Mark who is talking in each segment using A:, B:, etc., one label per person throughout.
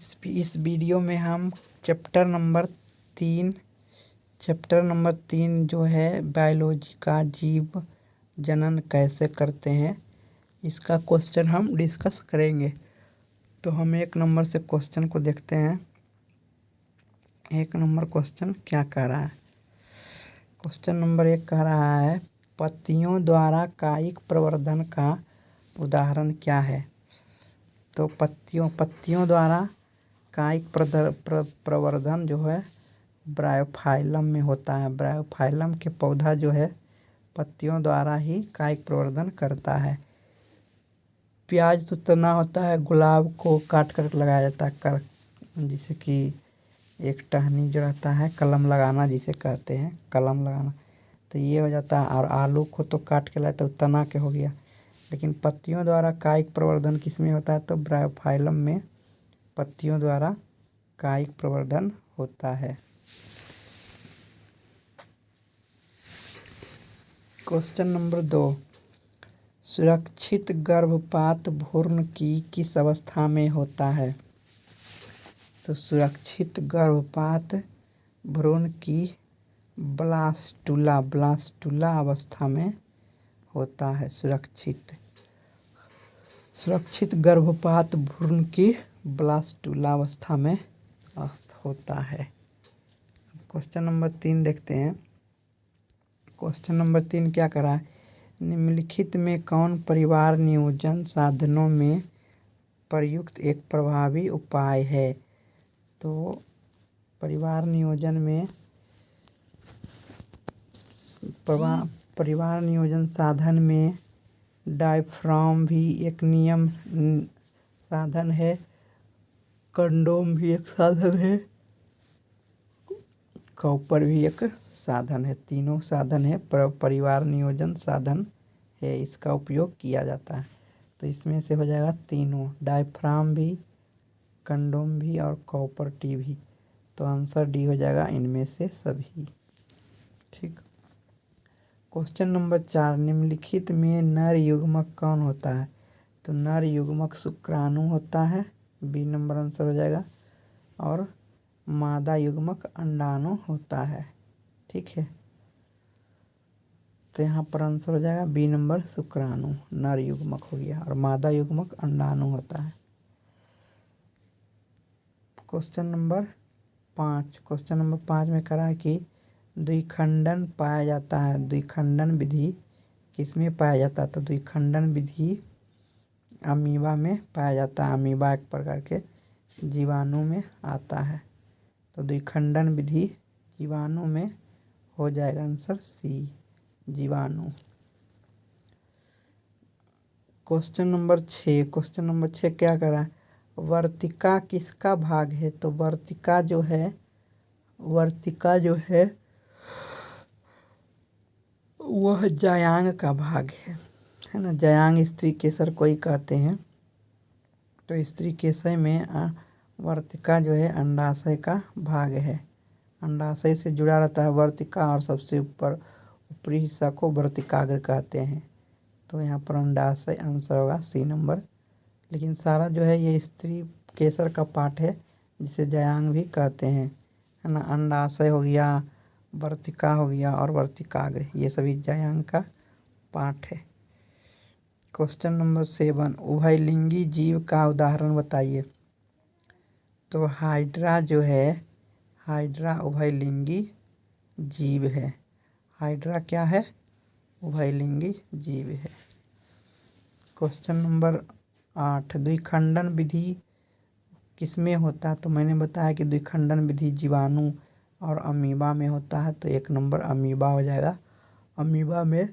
A: इस वीडियो में हम चैप्टर नंबर 3 जो है बायोलॉजी का जीव जनन कैसे करते हैं इसका क्वेश्चन हम डिस्कस करेंगे। तो हम 1 नंबर से क्वेश्चन को देखते हैं। 1 नंबर क्वेश्चन क्या कह रहा है। क्वेश्चन नंबर 1 कह रहा है पत्तियों द्वारा कायिक प्रवर्धन का उदाहरण क्या है। तो पत्तियों द्वारा कायिक प्रवर्धन जो है ब्रायोफाइलम में होता है। ब्रायोफाइलम के पौधा जो है पत्तियों द्वारा ही कायिक प्रवर्धन करता है। प्याज तो तना होता है, गुलाब को काट कर लगाया जाता है जिसे कि एक टहनी जो रहता है कलम लगाना जिसे कहते हैं, कलम लगाना, तो ये हो जाता है। और आलू को तो काट के लाए तो तना के हो गया। लेकिन पत्तियों द्वारा कायिक प्रवर्धन किस में होता है तो ब्रायोफाइलम में पत्तियों द्वारा कायिक प्रवर्धन होता है। क्वेश्चन नंबर 2 सुरक्षित गर्भपात भ्रूण की किस अवस्था में होता है। तो सुरक्षित गर्भपात भ्रूण की ब्लास्टुला अवस्था में होता है। सुरक्षित गर्भपात भ्रूण की ब्लास्टुला अवस्था में होता है। क्वेश्चन नंबर 3 देखते हैं। क्वेश्चन नंबर 3 क्या करा है, निम्नलिखित में कौन परिवार नियोजन साधनों में प्रयुक्त एक प्रभावी उपाय है। तो परिवार नियोजन साधन में डायफ्राम भी एक नियम साधन है, कंडोम भी एक साधन है, कॉपर भी एक साधन है। तीनों साधन है, परिवार नियोजन साधन है, इसका उपयोग किया जाता है। तो इसमें से हो जाएगा तीनों, डायफ्राम भी, कंडोम भी और कॉपर टी भी। तो आंसर डी हो जाएगा इनमें से सभी। ठीक। क्वेश्चन नंबर 4 निम्नलिखित में नर युग्मक कौन होता है। तो नर युग्मक शुक्राणु होता है, बी नंबर आंसर हो जाएगा। और मादा युग्मक अंडाणु होता है। ठीक है, तो यहाँ पर आंसर हो जाएगा बी नंबर शुक्राणु नर युग्मक हो गया और मादा युग्मक अंडाणु होता है। क्वेश्चन नंबर 5 में कहा है कि द्विखंडन पाया जाता है। द्विखंडन विधि किसमें पाया जाता है। तो द्विखंडन विधि अमीबा में पाया जाता है। अमीबा एक प्रकार के जीवाणु में आता है। तो द्विखंडन विधि जीवाणु में हो जाएगा आंसर सी, जीवाणु। क्वेश्चन नंबर 6 क्या कर रहा है, वर्तिका किसका भाग है। तो वर्तिका जो है वह जायांग का भाग है ना। जायांग स्त्री केसर को ही कहते हैं। तो स्त्री केसर में वर्तिका जो है अंडाशय का भाग है। अंडाशय से जुड़ा रहता है वर्तिका और सबसे ऊपरी हिस्सा को वर्तिकाग्र कहते हैं। तो यहाँ पर अंडाशय आंसर होगा सी नंबर। लेकिन सारा जो है ये स्त्री केसर का पार्ट है जिसे जायांग भी कहते हैं, है ना। अंडाशय हो गया, वर्तिका हो गया और वर्तिकाग्र, ये सभी जायांग का पार्ट है। क्वेश्चन नंबर 7 उभयलिंगी जीव का उदाहरण बताइए। तो हाइड्रा जो है, हाइड्रा उभयलिंगी जीव है। हाइड्रा क्या है, उभयलिंगी जीव है। क्वेश्चन नंबर 8 द्विखंडन विधि किसमें होता है। तो मैंने बताया कि द्विखंडन विधि जीवाणु और अमीबा में होता है। तो 1 नंबर अमीबा हो जाएगा। अमीबा में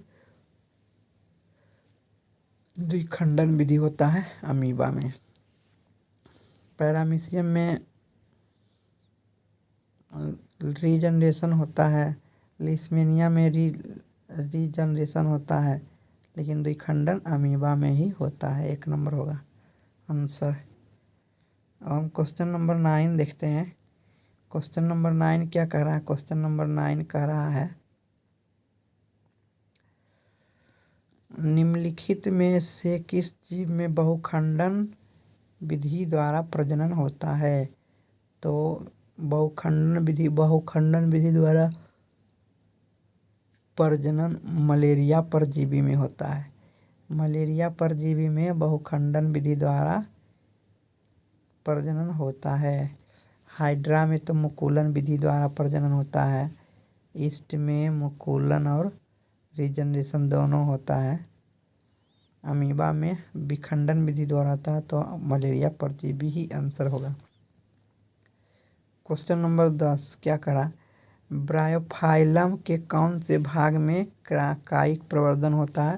A: द्विखंडन विधि होता है, अमीबा में। पैरामीशियम में रीजनरेशन होता है, लिस्मेनिया में रीजनरेशन होता है, लेकिन द्विखंडन अमीबा में ही होता है। 1 नंबर होगा आंसर। अब हम क्वेश्चन नंबर 9 देखते हैं। क्वेश्चन नंबर 9 क्या कह रहा है। क्वेश्चन नंबर 9 कह रहा है निम्नलिखित में से किस जीव में बहुखंडन विधि द्वारा प्रजनन होता है। तो बहुखंडन विधि द्वारा प्रजनन मलेरिया परजीवी में होता है। मलेरिया परजीवी में बहुखंडन विधि द्वारा प्रजनन होता है। हाइड्रा में तो मुकुलन विधि द्वारा प्रजनन होता है। ईस्ट में मुकुलन और रीजनरेशन दोनों होता है। अमीबा में विखंडन विधि द्वारा होता है। तो मलेरिया परजीवी ही आंसर होगा। क्वेश्चन नंबर 10 क्या करा, ब्रायोफाइलम के कौन से भाग में कायिक प्रवर्धन होता है।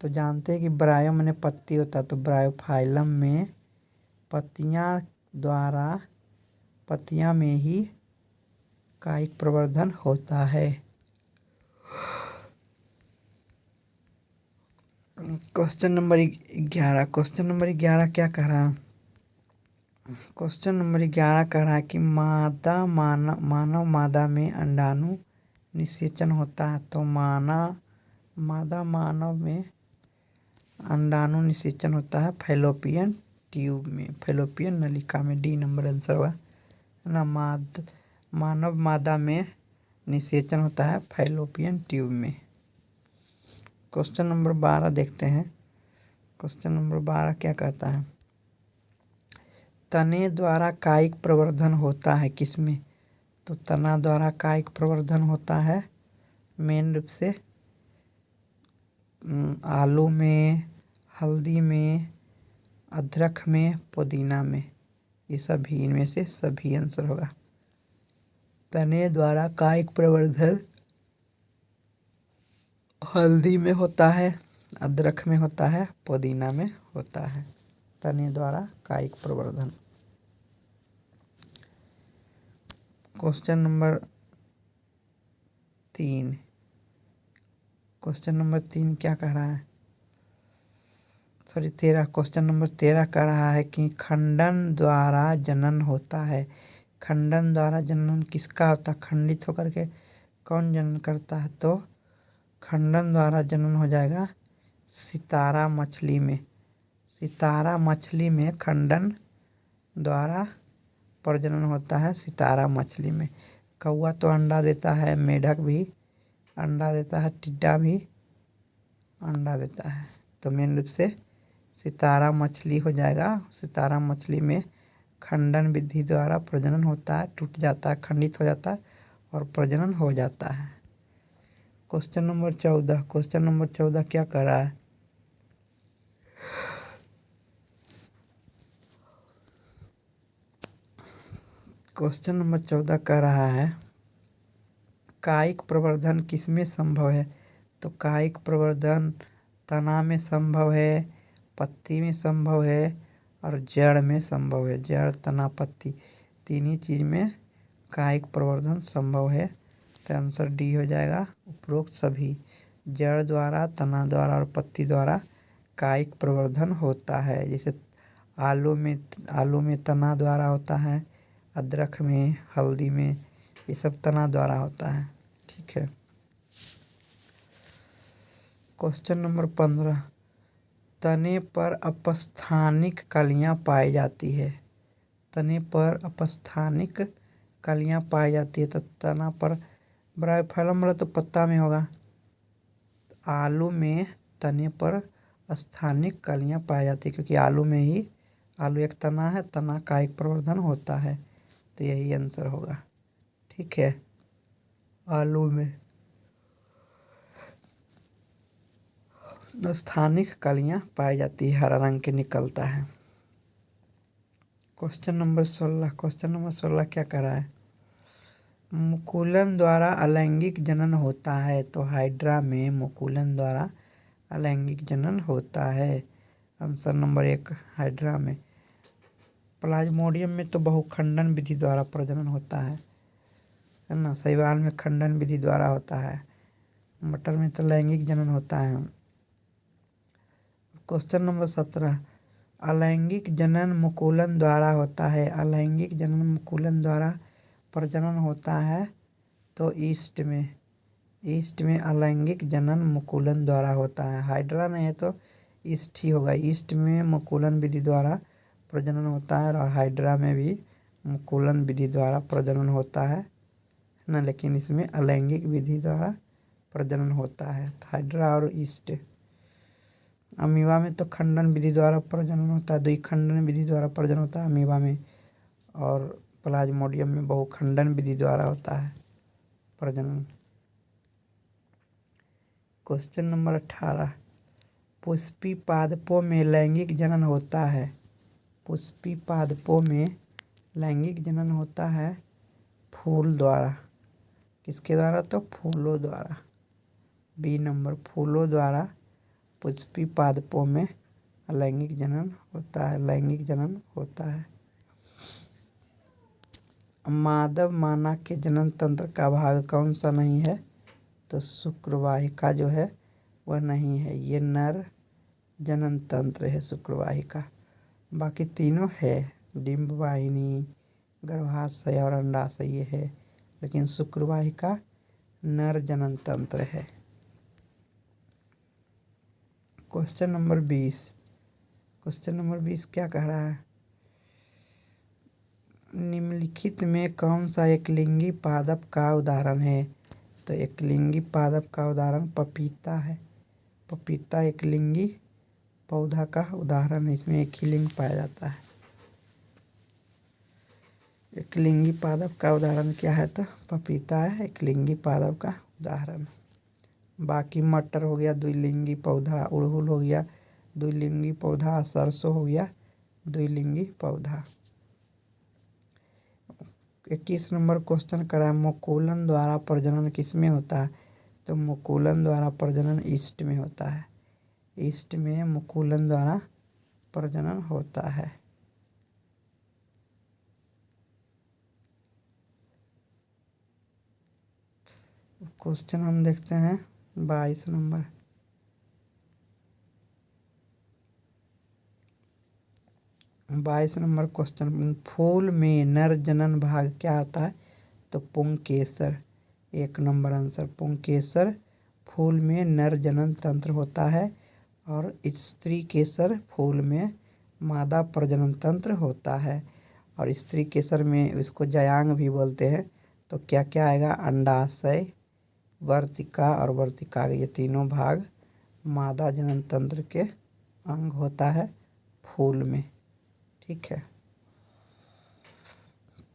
A: तो जानते हैं कि ब्रायो माने पत्ती होता है। तो ब्रायोफाइलम में पत्तियां में ही कायिक प्रवर्धन होता है। क्वेश्चन नंबर 11 क्या कह रहा है। क्वेश्चन नंबर 11 कह रहा है कि मानव मादा में अंडाणु निषेचन होता है। तो मानव में अंडाणु निषेचन होता है फैलोपियन ट्यूब में, फैलोपियन नलिका में। डी नंबर आंसर हुआ ना। मानव मादा में निषेचन होता है फैलोपियन ट्यूब में। क्वेश्चन नंबर 12 देखते हैं। क्वेश्चन नंबर 12 क्या कहता है, तने द्वारा कायिक प्रवर्धन होता है किसमें। तो तना द्वारा कायिक प्रवर्धन होता है मेन रूप से आलू में, हल्दी में, अदरक में, पुदीना में। ये सभी, इनमें से सभी आंसर होगा। तने द्वारा कायिक प्रवर्धन हल्दी में होता है, अदरक में होता है, पुदीना में होता है। तने द्वारा कायिक प्रवर्धन। क्वेश्चन नंबर 3 क्या कह रहा है, 13। क्वेश्चन नंबर 13 कह रहा है कि खंडन द्वारा जनन होता है। खंडन द्वारा जनन किसका होता है, खंडित होकर के कौन जनन करता है। तो खंडन द्वारा जनन हो जाएगा सितारा मछली में। सितारा मछली में खंडन द्वारा प्रजनन होता है सितारा मछली में। कौवा तो अंडा देता है, मेढक भी अंडा देता है, टिड्डा भी अंडा देता है। तो मेन रूप से सितारा मछली हो जाएगा। सितारा मछली में खंडन विधि द्वारा प्रजनन होता है, टूट जाता है, खंडित हो जाता है और प्रजनन हो जाता है। क्वेश्चन नंबर 14 क्या कर रहा है, क्वेश्चन नंबर 14 कह रहा है कायिक प्रवर्धन किसमें संभव है। तो कायिक प्रवर्धन तना में संभव है, पत्ती में संभव है और जड़ में संभव है। जड़, तना, पत्ती, तीन ही चीज़ में कायिक प्रवर्धन संभव है। तो आंसर डी हो जाएगा, उपरोक्त सभी। जड़ द्वारा, तना द्वारा और पत्ती द्वारा कायिक प्रवर्धन होता है। जैसे आलू में तना द्वारा होता है, अदरक में, हल्दी में, ये सब तना द्वारा होता है। ठीक है। क्वेश्चन नंबर 15, तने पर अपस्थानिक कलियां पाई जाती है। तने पर अपस्थानिक कलियां पाई जाती है। तो तना पर ब्रायोफाइलम वाला तो पत्ता में होगा। आलू में तने पर स्थानिक कलियां पाई जाती है क्योंकि आलू एक तना है, तना कायिक प्रवर्धन होता है। तो यही आंसर होगा। ठीक है। आलू में स्थानिक कलियां पाई जाती है, हरा रंग के निकलता है। क्वेश्चन नंबर 16 क्या कर रहा है, मुकुलन द्वारा अलैंगिक जनन होता है। तो हाइड्रा में मुकुलन द्वारा अलैंगिक जनन होता है। आंसर नंबर 1 हाइड्रा में। प्लाज्मोडियम में तो बहुखंडन विधि द्वारा प्रजनन होता है ना। शैवाल में खंडन विधि द्वारा होता है। मटर में तो लैंगिक जनन होता है। क्वेश्चन नंबर 17, अलैंगिक जनन मुकुलन द्वारा होता है। अलैंगिक जनन मुकुलन द्वारा प्रजनन होता है। तो ईस्ट में अलैंगिक जनन मुकुलन द्वारा होता है। हाइड्रा में है तो ईस्ट ही होगा। ईस्ट में मुकुलन विधि द्वारा प्रजनन होता है, और हाइड्रा में भी मुकुलन विधि द्वारा प्रजनन होता है ना, लेकिन इसमें अलैंगिक विधि द्वारा प्रजनन होता है। हाइड्रा और ईस्ट। अमीबा में तो खंडन विधि द्वारा प्रजनन होता है, द्विखंडन विधि द्वारा प्रजनन होता है अमीबा में, और प्लाज्मोडियम में बहुखंडन विधि द्वारा होता है प्रजनन। क्वेश्चन नंबर 18, पुष्पी पादपों में लैंगिक जनन होता है। पुष्पी पादपों में लैंगिक जनन होता है फूल द्वारा। किसके द्वारा? तो फूलों द्वारा। बी नंबर, फूलों द्वारा पुष्पी पादपों में लैंगिक जनन होता है, लैंगिक जनन होता है। मानव मानव के जनन तंत्र का भाग कौन सा नहीं है? तो शुक्रवाहिका जो है वह नहीं है, ये नर जनन तंत्र है शुक्रवाहिका। बाकी तीनों है, डिंब वाहिनी, गर्भाशय और अंडाशय ये है, लेकिन शुक्रवाहिका नर जनन तंत्र है। Question number 20। क्वेश्चन नंबर 20 क्या कह रहा है? निम्नलिखित में कौन सा एकलिंगी पादप का उदाहरण है? तो एकलिंगी पादप का उदाहरण पपीता है। पपीता एकलिंगी पौधा का उदाहरण है, इसमें एक ही लिंग पाया जाता है। एकलिंगी पादप का उदाहरण क्या है? तो पपीता है एकलिंगी पादप का उदाहरण। बाकी मटर हो गया द्विलिंगी पौधा, उड़हुल हो गया द्विलिंगी पौधा, सरसों हो गया द्विलिंगी पौधा। 21 नंबर क्वेश्चन करा है, मुकुलन द्वारा प्रजनन किसमें होता है? तो मुकुलन द्वारा प्रजनन ईस्ट में होता है। ईस्ट में मुकुलन द्वारा प्रजनन होता है। क्वेश्चन हम देखते हैं 22 नंबर। 22 नंबर क्वेश्चन, फूल में नर जनन भाग क्या आता है? तो पुंकेसर। 1 नंबर आंसर पुंकेसर फूल में नर जनन तंत्र होता है, और स्त्री केसर फूल में मादा प्रजनन तंत्र होता है। और स्त्री केसर में इसको जयांग भी बोलते हैं। तो क्या क्या आएगा? अंडाशय, वर्तिका और वर्तिका, ये तीनों भाग मादा जनन तंत्र के अंग होता है फूल में। ठीक है।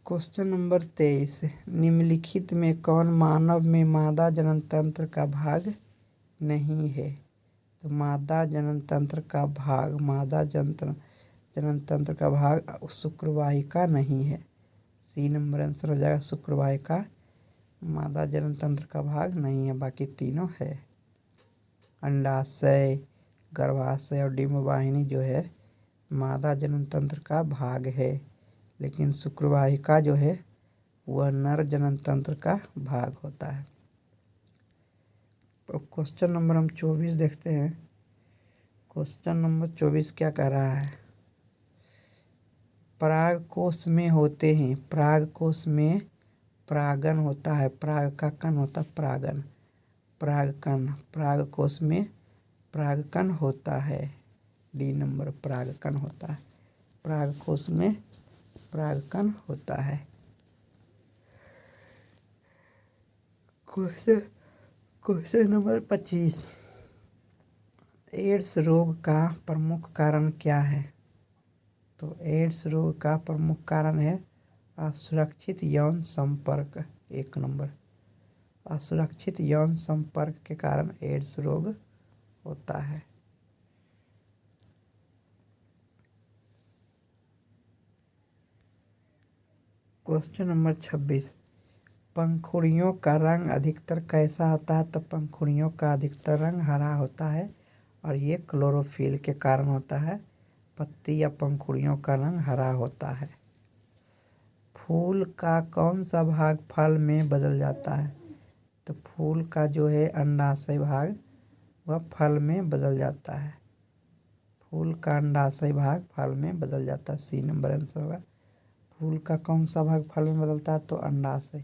A: क्वेश्चन नंबर 23, निम्नलिखित में कौन मानव में मादा जनन तंत्र का भाग नहीं है? तो मादा जनन तंत्र का भाग, मादा जनन तंत्र का भाग शुक्रवाहिका नहीं है। सी नंबर आंसर हो जाएगा शुक्रवाहिका मादा जनन तंत्र का भाग नहीं है, बाकी तीनों है। अंडाशय, गर्भाशय और डिंब वाहिनी जो है मादा जनन तंत्र का भाग है, लेकिन शुक्रवाहिका जो है वह नर जनन तंत्र का भाग होता है। तो क्वेश्चन नंबर हम 24 देखते हैं। क्वेश्चन नंबर 24 क्या कह रहा है? पराग कोश में होते हैं। पराग कोश में परागन होता है, पराग का कण होता है परागन, परागकण। पराग कोश में परागकण होता है। डी नंबर परागकण होता है, पराग कोश में परागकण होता है। क्वेश्चन नंबर 25, एड्स रोग का प्रमुख कारण क्या है? तो एड्स रोग का प्रमुख कारण है असुरक्षित यौन संपर्क। 1 नंबर, असुरक्षित यौन संपर्क के कारण एड्स रोग होता है। क्वेश्चन नंबर 26, पंखुड़ियों का रंग अधिकतर कैसा होता है? तो पंखुड़ियों का अधिकतर रंग हरा होता है, और ये क्लोरोफिल के कारण होता है। पत्ती या पंखुड़ियों का रंग हरा होता है। फूल का कौन सा भाग फल में बदल जाता है? तो फूल का जो है अंडाशय भाग वह फल में बदल जाता है। फूल का अंडाशय भाग फल में बदल जाता है। सी नंबर आंसर होगा। फूल का कौन सा भाग फल में बदलता है? तो अंडाशय,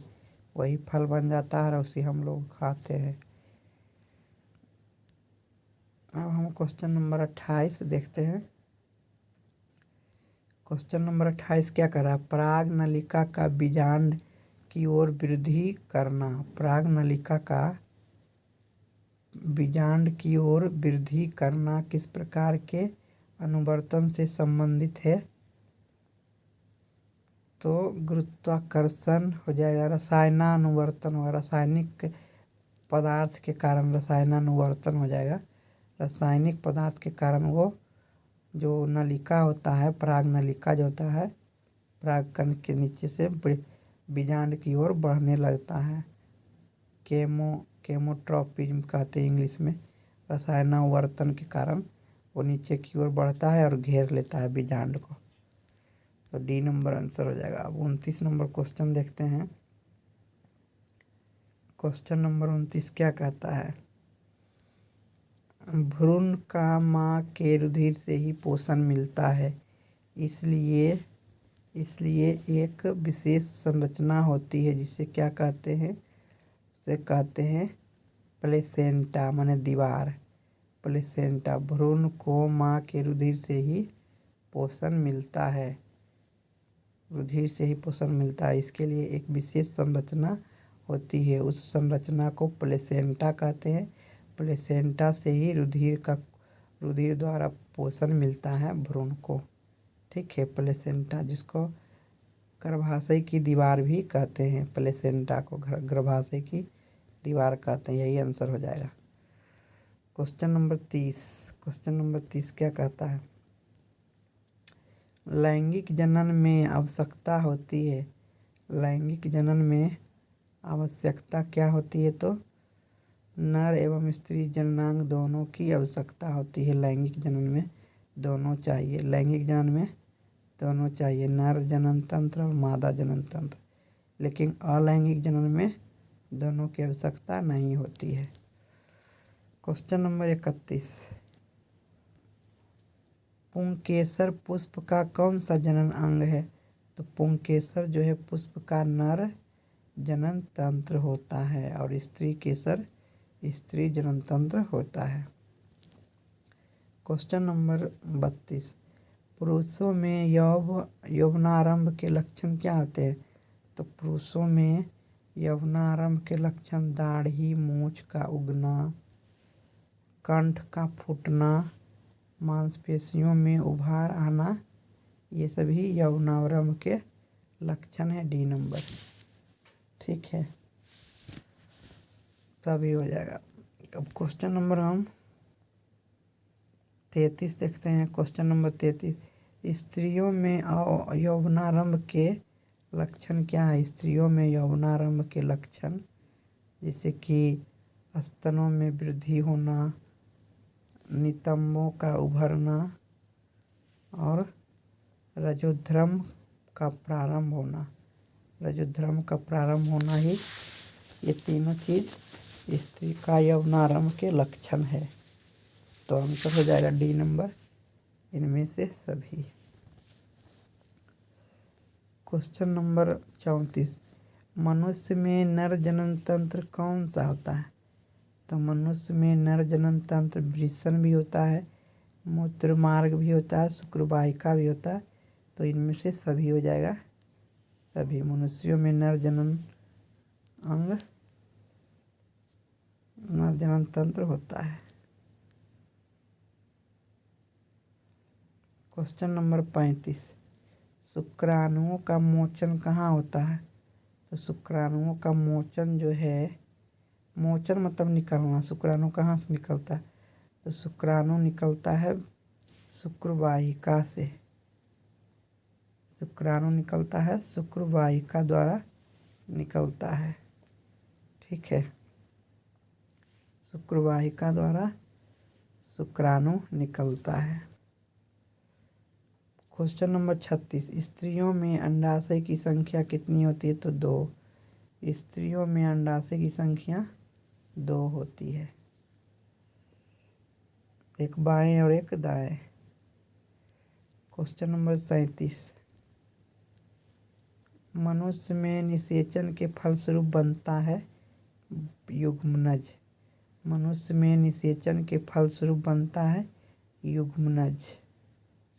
A: वही फल बन जाता है और उसी हम लोग खाते हैं। अब हम क्वेश्चन नंबर 28 देखते हैं। क्वेश्चन नंबर 28 क्या कर रहा है? पराग नलिका का बीजांड की ओर वृद्धि करना। पराग नलिका का बीजांड की ओर वृद्धि करना किस प्रकार के अनुवर्तन से संबंधित है? तो गुरुत्वाकर्षण हो जाएगा, रसायनानुवर्तन हो, रासायनिक पदार्थ के कारण रसायनानुवर्तन हो जाएगा। रासायनिक पदार्थ के कारण वो जो नलिका होता है, पराग नलिका जो होता है, परागकण के नीचे से बीजांड की ओर बढ़ने लगता है। केमोट्रॉपिज्म कहते हैं इंग्लिश में। रसायनानुवर्तन के कारण वो नीचे की ओर बढ़ता है और घेर लेता है बीजांड को। तो डी नंबर आंसर हो जाएगा। अब 29 नंबर क्वेश्चन देखते हैं। क्वेश्चन नंबर 29 क्या कहता है? भ्रूण का माँ के रुधिर से ही पोषण मिलता है, इसलिए एक विशेष संरचना होती है जिसे क्या कहते हैं? उसे कहते हैं प्लेसेंटा, माने दीवार। प्लेसेंटा। भ्रूण को माँ के रुधिर से ही पोषण मिलता है, रुधिर से ही पोषण मिलता है। इसके लिए एक विशेष संरचना होती है, उस संरचना को प्लेसेंटा कहते हैं। प्लेसेंटा से ही रुधिर द्वारा पोषण मिलता है भ्रूण को। ठीक है, प्लेसेंटा, जिसको गर्भाशय की दीवार भी कहते हैं। प्लेसेंटा को गर्भाशय की दीवार कहते हैं। यही आंसर हो जाएगा। क्वेश्चन नंबर 30 क्या कहता है? लैंगिक जनन में आवश्यकता होती है। लैंगिक जनन में आवश्यकता क्या होती है? तो नर एवं स्त्री जननांग दोनों की आवश्यकता होती है। लैंगिक जनन में दोनों चाहिए। लैंगिक जनन में दोनों चाहिए, नर जनन तंत्र और मादा जनन तंत्र। लेकिन अलैंगिक जनन में दोनों की आवश्यकता नहीं होती है। क्वेश्चन नंबर 31, पुंकेसर पुष्प का कौन सा जनन अंग है? तो पुंकेसर जो है पुष्प का नर जनन तंत्र होता है और स्त्री केसर स्त्री जनन तंत्र होता है। क्वेश्चन नंबर 32, पुरुषों में यौवनारंभ के लक्षण क्या होते हैं? तो पुरुषों में यौवनारंभ के लक्षण दाढ़ी मूंछ का उगना, कंठ का फूटना, मांसपेशियों में उभार आना, ये सभी यौवनारंभ के लक्षण है। D number. ठीक है, तभी हो जाएगा। अब क्वेश्चन नंबर हम 33 देखते हैं। क्वेश्चन नंबर 33, स्त्रियों में यौवनारंभ के लक्षण क्या है? स्त्रियों में यौवनारंभ के लक्षण जैसे कि स्तनों में वृद्धि होना, नितंबों का उभरना और रजोध्रम का प्रारंभ होना। रजोध्रम का प्रारंभ होना ही ये तीनों चीज़ स्त्री का यौवनारंभ के लक्षण है। तो आंसर हो जाएगा डी नंबर, इनमें से सभी। क्वेश्चन नंबर 34, मनुष्य में नर जनन तंत्र कौन सा होता है? तो मनुष्य में नर जनन तंत्र वृषण भी होता है, मूत्र मार्ग भी होता है, शुक्रवाहिका भी होता है। तो इनमें से सभी हो जाएगा। सभी मनुष्यों में नर जनन अंग, नर जनन तंत्र होता है। क्वेश्चन नंबर 35, शुक्राणुओं का मोचन कहाँ होता है? तो शुक्राणुओं का मोचन जो है, मोचन मतलब निकलना, शुक्राणु कहाँ से निकलता है? तो शुक्राणु निकलता है शुक्रवाहिका से। शुक्राणु निकलता है शुक्रवाहिका द्वारा निकलता है। ठीक है, शुक्रवाहिका द्वारा शुक्राणु निकलता है। क्वेश्चन नंबर 36, स्त्रियों में अंडाशय की संख्या कितनी होती है? तो 2। स्त्रियों में अंडाशय की संख्या 2 होती है, एक बाएं और एक दाएं। क्वेश्चन नंबर 37, मनुष्य में निषेचन के फलस्वरूप बनता है युग्मनज। मनुष्य में निषेचन के फलस्वरूप बनता है युग्मनज।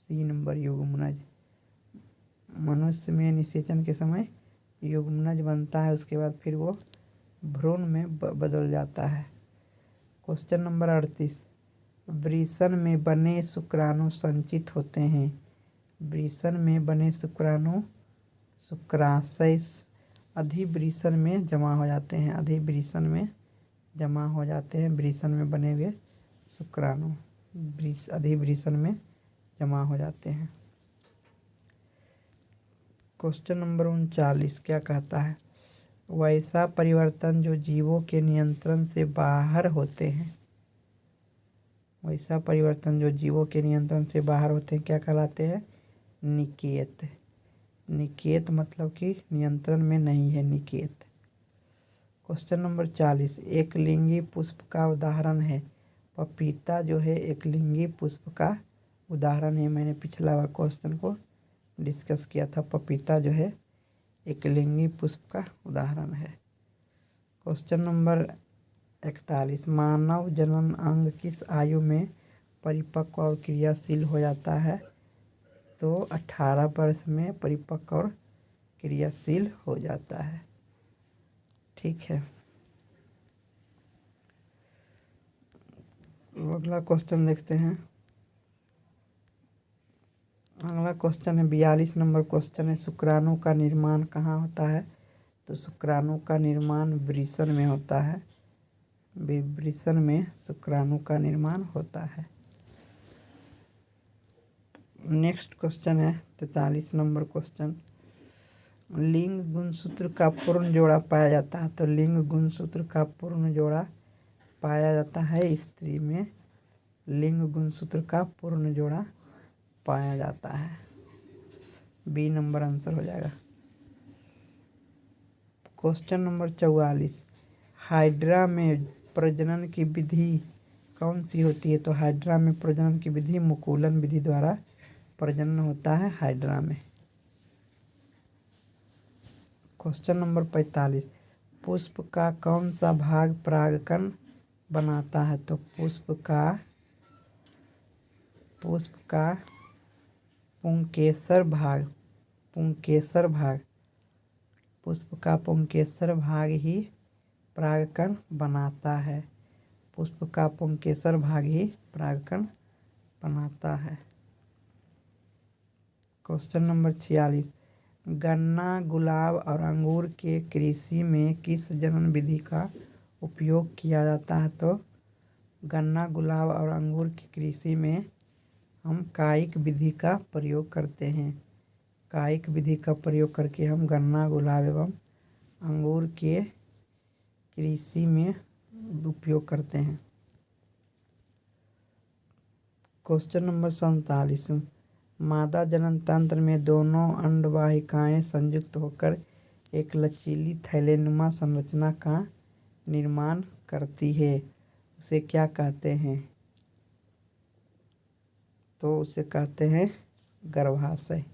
A: सी नंबर युग्मनज। मनुष्य में निषेचन के समय युग्मनज बनता है, उसके बाद फिर वो भ्रूण में बदल जाता है। क्वेश्चन नंबर 38, वृषण में बने शुक्राणु संचित होते हैं। वृषण में बने शुक्राणु शुक्राशय अधिवृषण में जमा हो जाते हैं। अधिवृषण में जमा हो जाते हैं। वृषण में बने हुए शुक्राणु अधिवृषण में जमा हो जाते हैं। क्वेश्चन नंबर 39 क्या कहता है? वैसा परिवर्तन जो जीवों के नियंत्रण से बाहर होते हैं। वैसा परिवर्तन जो जीवों के नियंत्रण से बाहर होते हैं क्या कहलाते हैं? निकेत। निकेत मतलब कि नियंत्रण में नहीं है, निकेत। क्वेश्चन नंबर 40, एक लिंगी पुष्प का उदाहरण है। पपीता जो है एक लिंगी पुष्प का उदाहरण है। मैंने पिछला वाला क्वेश्चन को डिस्कस किया था। पपीता जो है एक लिंगी पुष्प का उदाहरण है। क्वेश्चन नंबर 41, मानव जनन अंग किस आयु में परिपक्व और क्रियाशील हो जाता है? तो 18 वर्ष में परिपक्व और क्रियाशील हो जाता है। ठीक है, अगला क्वेश्चन देखते हैं। अगला क्वेश्चन है 42 नंबर क्वेश्चन है, शुक्राणु का निर्माण कहाँ होता है? तो शुक्राणु का निर्माण वृषण में होता है। वृषण में शुक्राणु का निर्माण होता है। नेक्स्ट क्वेश्चन है 43 नंबर क्वेश्चन, लिंग गुणसूत्र का पूर्ण जोड़ा पाया जाता है। तो लिंग गुणसूत्र का पूर्ण जोड़ा पाया जाता है स्त्री में। लिंग गुणसूत्र का पूर्ण जोड़ा पाया जाता है। बी नंबर आंसर हो जाएगा। क्वेश्चन नंबर 44, हाइड्रा में प्रजनन की विधि कौन सी होती है? तो हाइड्रा में प्रजनन की विधि मुकुलन विधि द्वारा प्रजनन होता है हाइड्रा में। क्वेश्चन नंबर 45, पुष्प का कौन सा भाग परागकण बनाता है? तो पुष्प का पुंकेसर भाग पुष्प का पुंकेसर भाग ही परागकण बनाता है। पुष्प का पुंकेसर भाग ही परागकण बनाता है। क्वेश्चन नंबर 46, गन्ना, गुलाब और अंगूर के कृषि में किस जनन विधि का उपयोग किया जाता है? तो गन्ना, गुलाब और अंगूर की कृषि में हम कायिक विधि का प्रयोग करते हैं। कायिक विधि का प्रयोग करके हम गन्ना, गुलाब एवं अंगूर के कृषि में उपयोग करते हैं। क्वेश्चन नंबर 47, मादा जनन तंत्र में दोनों अंडवाहिकाएं संयुक्त होकर एक लचीली थैलेनुमा संरचना का निर्माण करती है। उसे क्या कहते हैं? तो उसे कहते हैं गर्भाशय।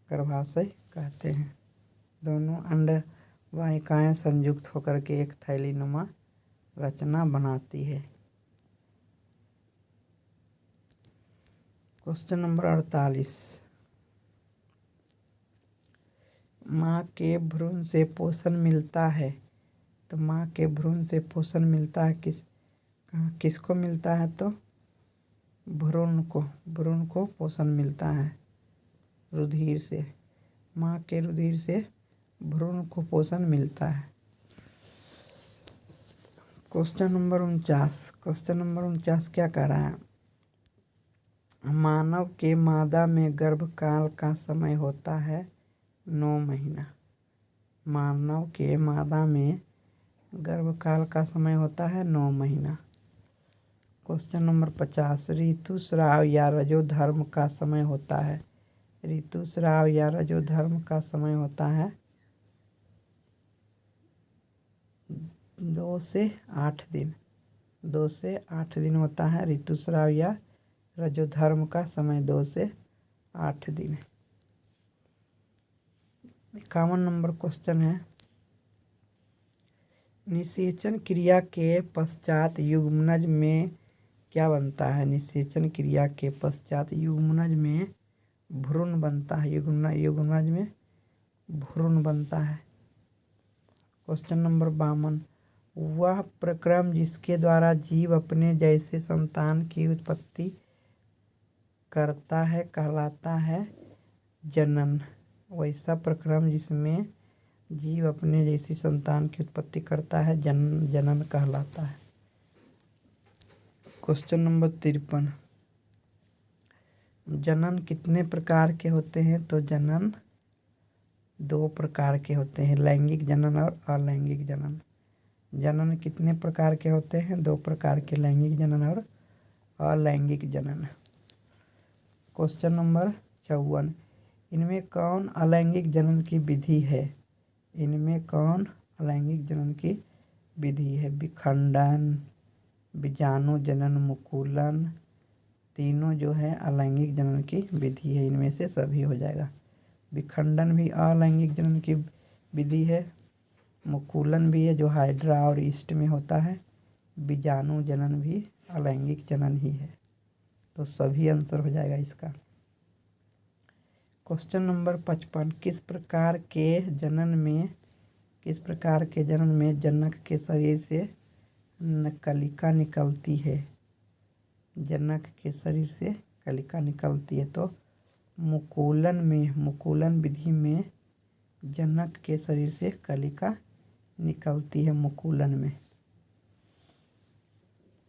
A: गर्भाशय कहते हैं। दोनों अंडवाहिकाएं संयुक्त होकर के एक थैलीनुमा रचना बनाती है। क्वेश्चन नंबर 48, माँ के भ्रूण से पोषण मिलता है। तो माँ के भ्रूण से पोषण मिलता है किसको मिलता है? तो भ्रूण को पोषण मिलता है रुधिर से। माँ के रुधिर से भ्रूण को पोषण मिलता है। क्वेश्चन नंबर 49 क्या कह रहा है? मानव के मादा में गर्भकाल का समय होता है 9 महीना। मानव के मादा में गर्भकाल का समय होता है 9 महीना। क्वेश्चन नंबर 50, ऋतुस्राव या रजोधर्म का समय होता है। ऋतुस्राव या रजोधर्म का समय होता है 2 से 8 दिन। 2 से 8 दिन होता है ऋतुस्राव या रजोधर्म का समय 2 से 8 दिन। 51 नंबर क्वेश्चन है, निषेचन क्रिया के पश्चात युग्मनज में क्या बनता है? निषेचन क्रिया के पश्चात युग्मनज में भ्रूण बनता है, युग्मनज में भ्रूण बनता है। क्वेश्चन नंबर 52, वह प्रक्रम जिसके द्वारा जीव अपने जैसे संतान की उत्पत्ति करता है कहलाता है जनन। वैसा प्रक्रम जिसमें जीव अपने जैसी संतान की उत्पत्ति करता है जनन कहलाता है। क्वेश्चन नंबर 53, जनन कितने प्रकार के होते हैं? तो जनन 2 प्रकार के होते हैं, लैंगिक जनन और अलैंगिक जनन। जनन कितने प्रकार के होते हैं? 2 प्रकार के, लैंगिक जनन और अलैंगिक जनन। क्वेश्चन नंबर 54, इनमें कौन अलैंगिक जनन की विधि है? इनमें कौन अलैंगिक जनन की विधि है? विखंडन, बीजाणु जनन, मुकुलन, तीनों जो है अलैंगिक जनन की विधि है। इनमें से सभी हो जाएगा। विखंडन भी अलैंगिक जनन की विधि है, मुकुलन भी है जो हाइड्रा और ईस्ट में होता है, बीजाणु जनन भी अलैंगिक जनन ही है। तो सभी आंसर हो जाएगा इसका। क्वेश्चन नंबर 55, किस प्रकार के जनन में जनक के शरीर से कलिका निकलती है? जनक के शरीर से कलिका निकलती है तो मुकुलन विधि में जनक के शरीर से कलिका निकलती है, मुकुलन में।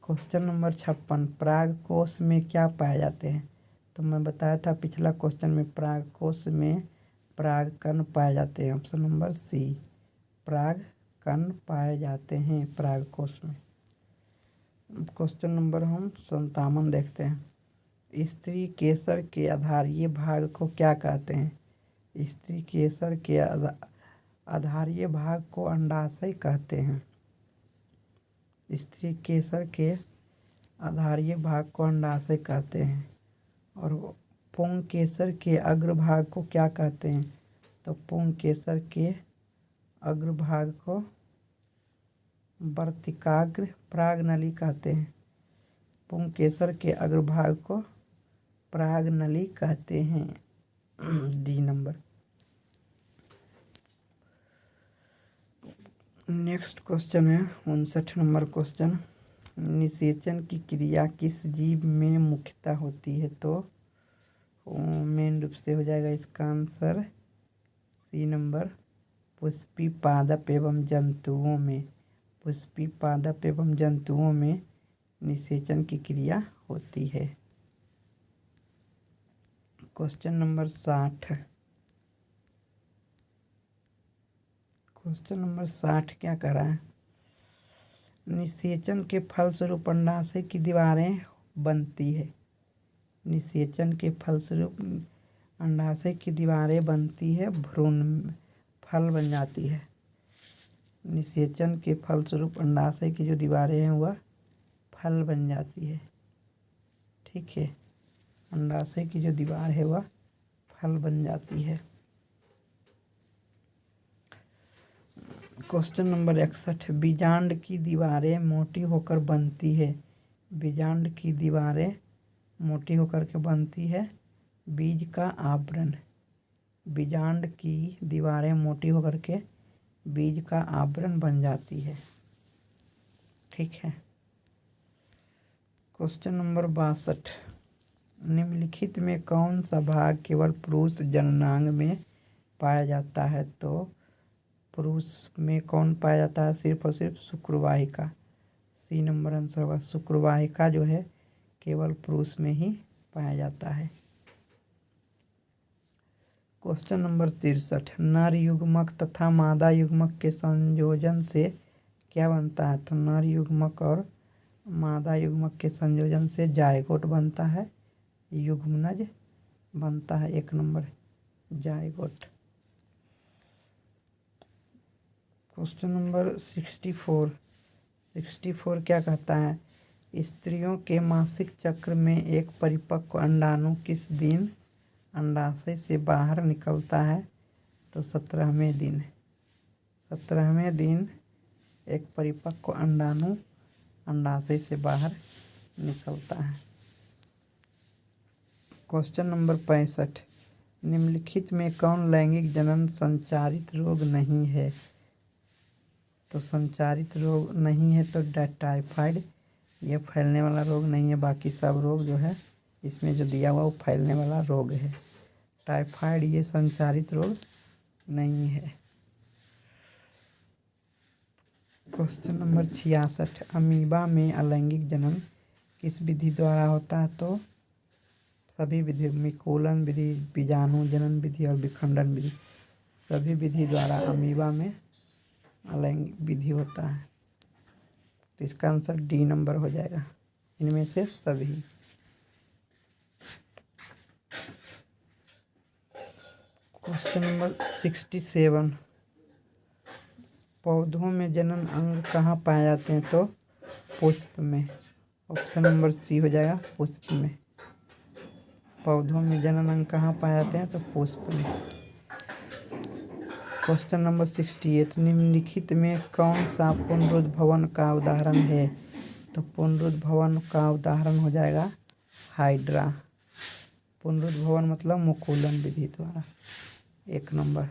A: क्वेश्चन नंबर 56, परागकोश में क्या पाए जाते हैं? तो मैं बताया था पिछला क्वेश्चन में, परागकोश में परागकण पाए जाते हैं। ऑप्शन नंबर सी, परागकण पाए जाते हैं परागकोश में। क्वेश्चन नंबर हम 57 देखते हैं। स्त्री केसर के आधारीय भाग को क्या कहते हैं? स्त्री केसर के आधारीय भाग को अंडाशय कहते हैं। स्त्री केसर के आधारीय भाग को अंडाशय कहते हैं। और पुंग केसर के अग्रभाग को क्या कहते हैं? तो पुंग केसर के अग्रभाग को वर्तिकाग्र परागनली कहते हैं। पुंग केसर के अग्रभाग को परागनली कहते हैं। D number. नेक्स्ट क्वेश्चन है 59 नंबर क्वेश्चन, निषेचन की क्रिया किस जीव में मुख्यतः होती है? तो मेन रूप से हो जाएगा इसका आंसर सी नंबर, पुष्पी पादप एवं जंतुओं में। पुष्पी पादप एवं जंतुओं में निषेचन की क्रिया होती है। Question number 60। क्वेश्चन नंबर 60 क्या कह रहा है? निषेचन के फलस्वरूप अंडाशय की दीवारें बनती है। निषेचन के फलस्वरूप अंडाशय की दीवारें बनती है, भ्रूण फल बन जाती है। निषेचन के फलस्वरूप अंडाशय की जो दीवारें हैं वह फल बन जाती है। ठीक है, अंडाशय की जो दीवार है वह फल बन जाती है। क्वेश्चन नंबर 61, बीजांड की दीवारें मोटी होकर बनती है। बीजांड की दीवारें मोटी होकर के बनती है, बीज का आवरण। बीजांड की दीवारें मोटी होकर के बीज का आवरण बन जाती है। ठीक है। क्वेश्चन नंबर 62, निम्नलिखित में कौन सा भाग केवल पुरुष जननांग में पाया जाता है? तो पुरुष में कौन पाया जाता है? सिर्फ और सिर्फ शुक्रवाहिका। सी नंबर आंसर होगा। शुक्रवाहिका जो है केवल पुरुष में ही पाया जाता है। क्वेश्चन नंबर 63, नर युग्मक तथा मादा युग्मक के संयोजन से क्या बनता है? तो नर युग्मक और मादा युग्मक के संयोजन से जायगोट बनता है, युग्मनज बनता है। 1 नंबर जायगोट। क्वेश्चन नंबर 64 क्या कहता है? स्त्रियों के मासिक चक्र में एक परिपक्व अंडाणु किस दिन अंडाशय से बाहर निकलता है? तो 17वें दिन। 17वें दिन एक परिपक्व अंडाणु अंडाशय से बाहर निकलता है। क्वेश्चन नंबर 65, निम्नलिखित में कौन लैंगिक जनन संचारित रोग नहीं है? तो संचारित रोग नहीं है तो टाइफाइड, ये फैलने वाला रोग नहीं है। बाकी सब रोग जो है इसमें जो दिया हुआ वो फैलने वाला रोग है। टाइफाइड ये संचारित रोग नहीं है। क्वेश्चन नंबर 66, अमीबा में अलैंगिक जनन किस विधि द्वारा होता है? तो सभी विधि, मिकुलन विधि, बीजाणु जनन विधि और विखंडन विधि, सभी विधि द्वारा अमीबा में अलैंगिक विधि होता है। तो इसका आंसर डी नंबर हो जाएगा, इनमें से सभी। क्वेश्चन नंबर 67, पौधों में जनन अंग कहाँ पाए जाते हैं? तो पुष्प में। ऑप्शन नंबर सी हो जाएगा, पुष्प में। पौधों में जनन अंग कहाँ पाए जाते हैं? तो पुष्प में। क्वेश्चन नंबर 68, निम्नलिखित में कौन सा पुनरुद्भवन का उदाहरण है? तो पुनरुद्भवन का उदाहरण हो जाएगा हाइड्रा। पुनरुद्भवन मतलब मुकुलन विधि द्वारा। 1 नंबर।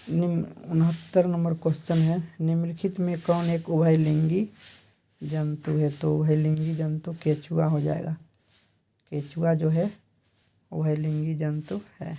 A: 69 नंबर क्वेश्चन है, निम्नलिखित में कौन एक उभयलिंगी जंतु है? तो उभयलिंगी जंतु केचुआ हो जाएगा। केचुआ जो है उभयलिंगी जंतु है।